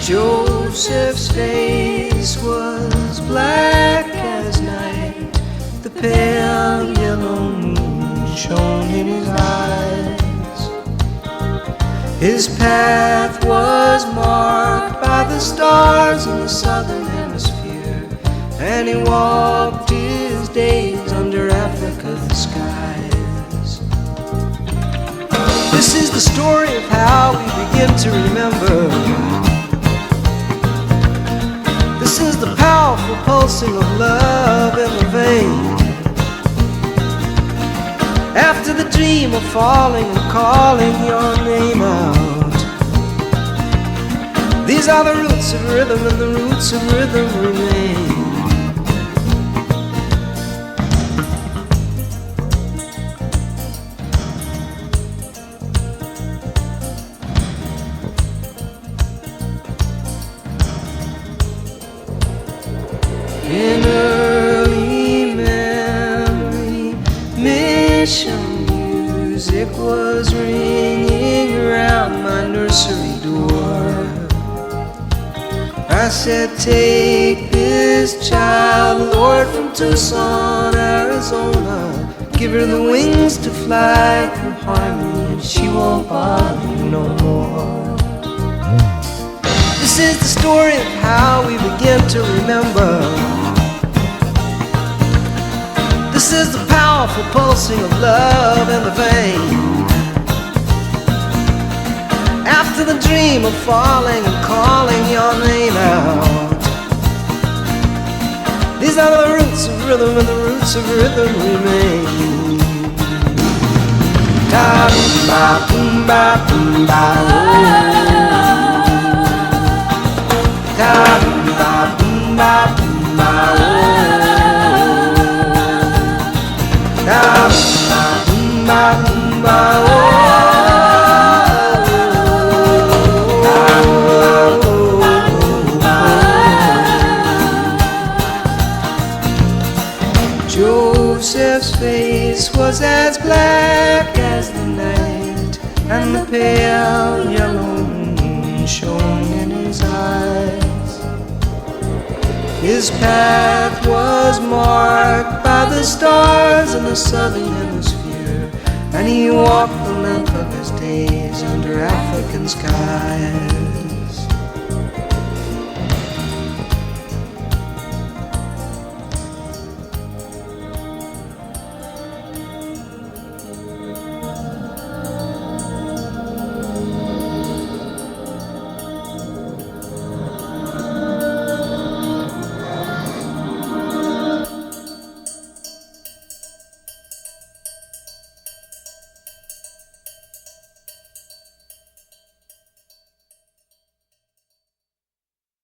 Joseph's face was black as night. The pale yellow moon shone in his eyes. His path was marked by the stars in the southern hemisphere, and he walked his days under Africa's skies. This is the story of how we begin to remember. This is the powerful pulsing of love in the vein. After the dream of falling and calling your name out, these are the roots of rhythm, and the roots of rhythm remain. In early memory, mission music was ringing around my nursery door. I said, take this child, Lord, from Tucson, Arizona. Give her the wings to fly through harmony, and she won't bother you no more. This is the story of how we begin to remember. This is the powerful pulsing of love in the vein. After the dream of falling and calling your name out, these are the roots of rhythm, and the roots of rhythm remain. Ta boom ba boom ba boom ba oh. Ta boom ba boom ba boom ba oh. Ta boom ba boom ba oh. Joseph's face was as black as the night, and the pale yellow moon shone in his eyes. His path was marked by the stars in the southern hemisphere, and he walked the length of his days under African skies.